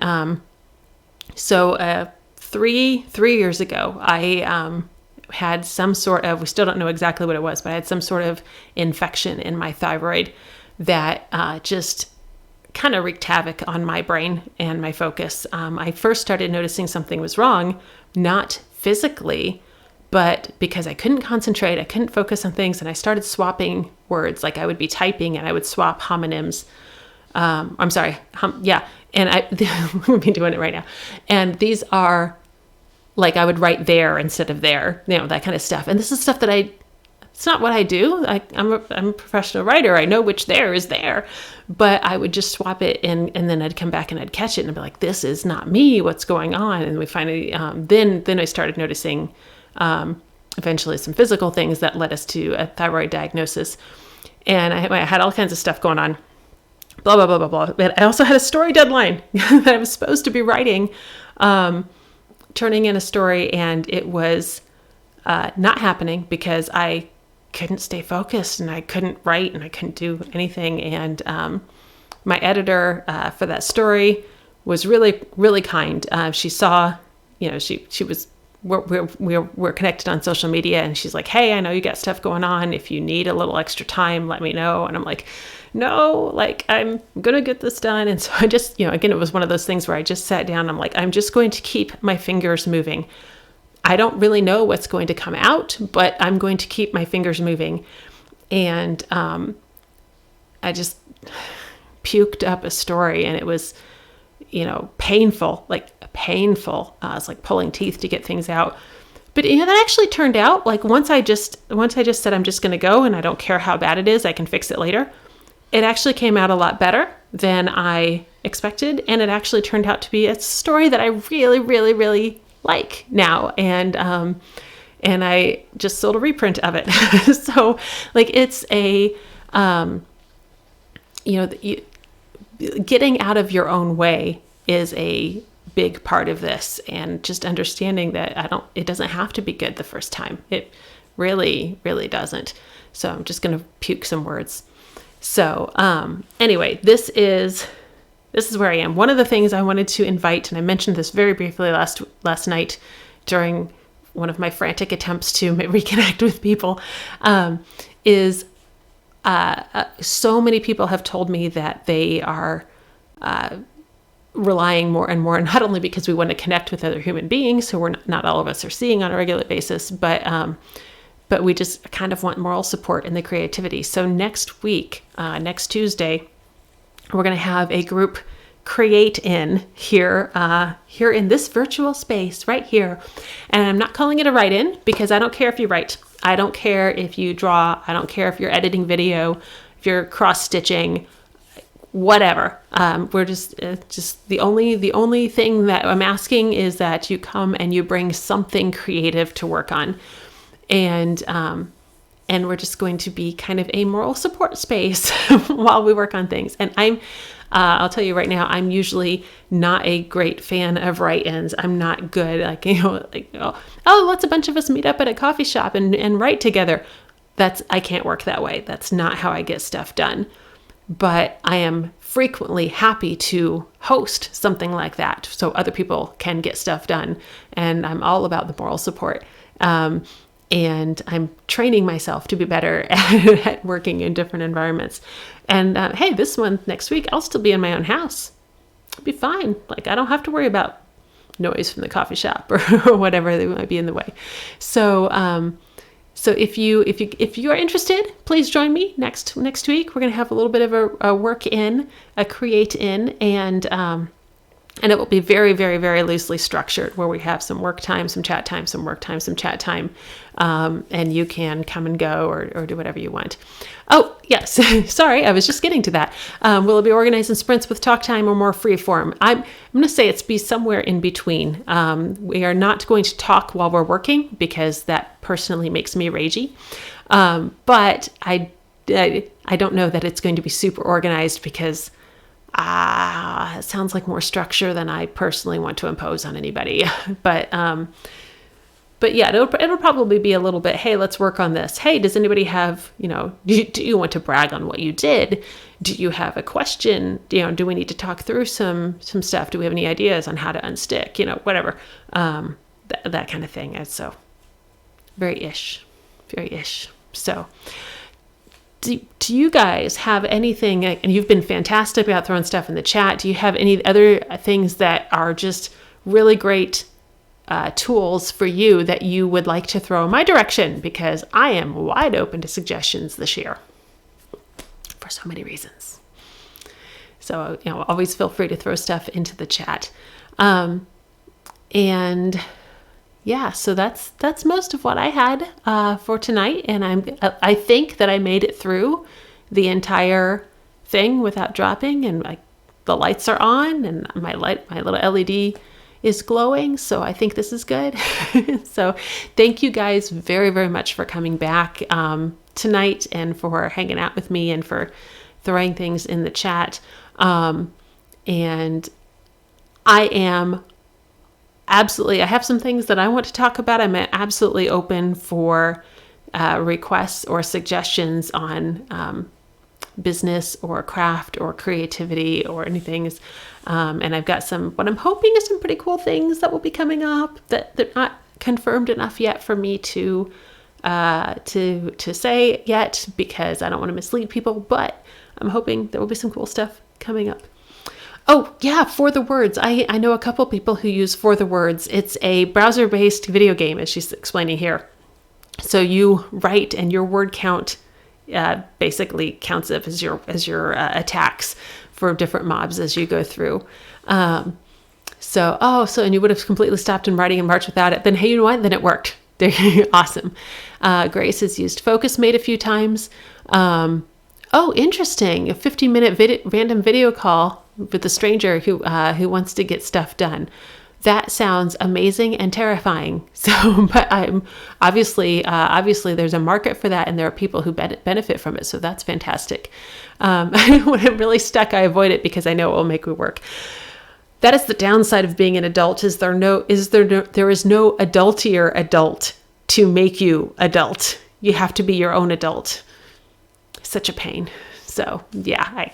Speaker 1: So 3 years ago, I had some sort of, we still don't know exactly what it was, but I had some sort of infection in my thyroid that just kind of wreaked havoc on my brain and my focus. I first started noticing something was wrong, not physically, but because I couldn't concentrate, I couldn't focus on things, and I started swapping words. Like, I would be typing and I would swap homonyms. And I would be doing it right now. And these are like, I would write there instead of there, that kind of stuff. And this is stuff that it's not what I do. I'm a professional writer. I know which there is there, but I would just swap it and then I'd come back and I'd catch it and I'd be like, this is not me. What's going on? And we finally, then I started noticing, eventually some physical things that led us to a thyroid diagnosis. And I had all kinds of stuff going on, blah, blah, blah, blah, blah. But I also had a story deadline that I was supposed to be writing, turning in a story, and it was not happening because I couldn't stay focused and I couldn't write and I couldn't do anything. And my editor for that story was really, really kind. She saw, she was, we're connected on social media, and she's like, hey, I know you got stuff going on. If you need a little extra time, let me know. And I'm like, no, like, I'm going to get this done. And so I just, again, it was one of those things where I just sat down. I'm like, I'm just going to keep my fingers moving. I don't really know what's going to come out, but I'm going to keep my fingers moving. And I just puked up a story, and it was, painful. It's like pulling teeth to get things out. But that actually turned out, like, once I just said, I'm just going to go and I don't care how bad it is, I can fix it later. It actually came out a lot better than I expected. And it actually turned out to be a story that I really, really, really like now. And I just sold a reprint of it. So like, it's a, getting out of your own way is a big part of this, and just understanding that it doesn't have to be good the first time. It really, really doesn't. So I'm just going to puke some words. So, anyway, this is where I am. One of the things I wanted to invite, and I mentioned this very briefly last night during one of my frantic attempts to reconnect with people, is so many people have told me that they are relying more and more, not only because we want to connect with other human beings, so not all of us are seeing on a regular basis, but but we just kind of want moral support in the creativity. So next week, next Tuesday, we're going to have a group create in here in this virtual space right here. And I'm not calling it a write-in because I don't care if you write. I don't care if you draw. I don't care if you're editing video, if you're cross-stitching, whatever. We're just the only thing that I'm asking is that you come and you bring something creative to work on. And we're just going to be kind of a moral support space while we work on things. And I'll tell you right now, I'm usually not a great fan of write-ins. I'm not good, let's a bunch of us meet up at a coffee shop and write together. I can't work that way. That's not how I get stuff done. But I am frequently happy to host something like that so other people can get stuff done. And I'm all about the moral support. And I'm training myself to be better at working in different environments. And hey, this one next week, I'll still be in my own house. It'll be fine. I don't have to worry about noise from the coffee shop or whatever that might be in the way. So if you are interested, please join me next week. We're going to have a little bit of a work in, a create in, and it will be very, very, very loosely structured where we have some work time, some chat time, some work time, some chat time. And you can come and go or do whatever you want. Oh, yes. Sorry, I was just getting to that. Will it be organized in sprints with talk time or more free form? I'm going to say it's be somewhere in between. We are not going to talk while we're working because that personally makes me ragey. But I don't know that it's going to be super organized because it sounds like more structure than I personally want to impose on anybody. But yeah, it'll probably be a little bit, hey, let's work on this. Hey, does anybody have, do you want to brag on what you did? Do you have a question? Do we need to talk through some stuff? Do we have any ideas on how to unstick? Whatever, that kind of thing. And so very ish. So do you guys have anything, and you've been fantastic about throwing stuff in the chat. Do you have any other things that are just really great tools for you that you would like to throw in my direction? Because I am wide open to suggestions this year for so many reasons. So, always feel free to throw stuff into the chat. And yeah, so that's most of what I had for tonight. And I think that I made it through the entire thing without dropping, and the lights are on and my little LED is glowing. So I think this is good. So thank you guys very, very much for coming back tonight and for hanging out with me and for throwing things in the chat. And I have some things that I want to talk about. I'm absolutely open for requests or suggestions on business or craft or creativity or anything. And I've got what I'm hoping is some pretty cool things that will be coming up that they're not confirmed enough yet for me to say yet, because I don't want to mislead people, but I'm hoping there will be some cool stuff coming up. Oh yeah, For the Words. I know a couple people who use For the Words. It's a browser-based video game, as she's explaining here. So you write and your word count basically counts up as your attacks for different mobs as you go through. And you would have completely stopped in writing and marched without it. Then hey, you know what? Then it worked. Awesome. Grace has used Focus Mate a few times. Oh, interesting. A 15-minute random video call with a stranger who wants to get stuff done. That sounds amazing and terrifying. So, but I'm obviously there's a market for that, and there are people who benefit from it. So that's fantastic. When I'm really stuck, I avoid it because I know it will make me work. That is the downside of being an adult. There is no adultier adult to make you adult. You have to be your own adult. Such a pain. So yeah, I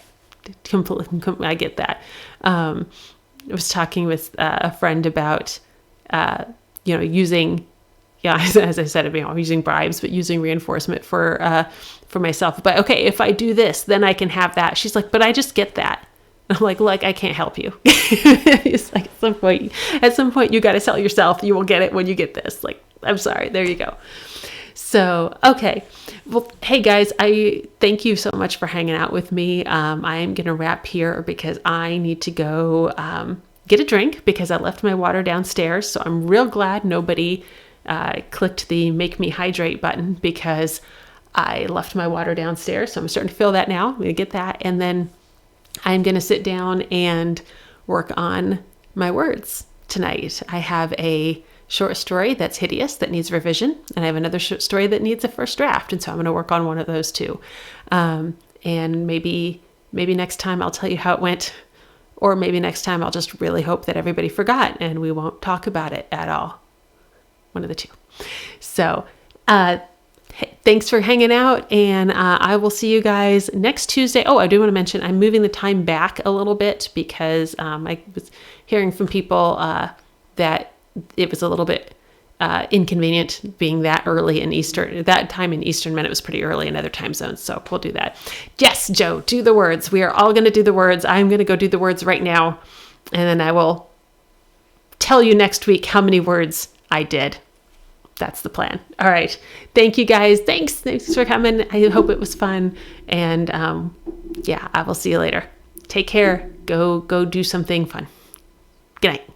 Speaker 1: get that. I was talking with a friend about, using, as I said, I'm using bribes, but using reinforcement for myself. But okay, if I do this, then I can have that. She's like, but I just get that. I'm like, look, I can't help you. It's like at some point you got to sell yourself. You will get it when you get this. Like, I'm sorry. There you go. So, okay. Well, hey guys, I thank you so much for hanging out with me. I am going to wrap here because I need to go get a drink because I left my water downstairs. So I'm real glad nobody clicked the make me hydrate button because I left my water downstairs. So I'm starting to feel that now. I'm going to get that. And then I'm going to sit down and work on my words tonight. I have a short story that's hideous that needs revision, and I have another short story that needs a first draft, and so I'm going to work on one of those too. And maybe next time I'll tell you how it went, or maybe next time I'll just really hope that everybody forgot and we won't talk about it at all. One of the two. So thanks for hanging out, and I will see you guys next Tuesday. Oh, I do want to mention I'm moving the time back a little bit because I was hearing from people that it was a little bit inconvenient being that early in Eastern. That time in Eastern meant it was pretty early in other time zones, so we'll do that. Yes, Joe, do the words. We are all going to do the words. I'm going to go do the words right now, and then I will tell you next week how many words I did. That's the plan. All right. Thank you guys. Thanks for coming. I hope it was fun, and yeah, I will see you later. Take care. Go do something fun. Good night.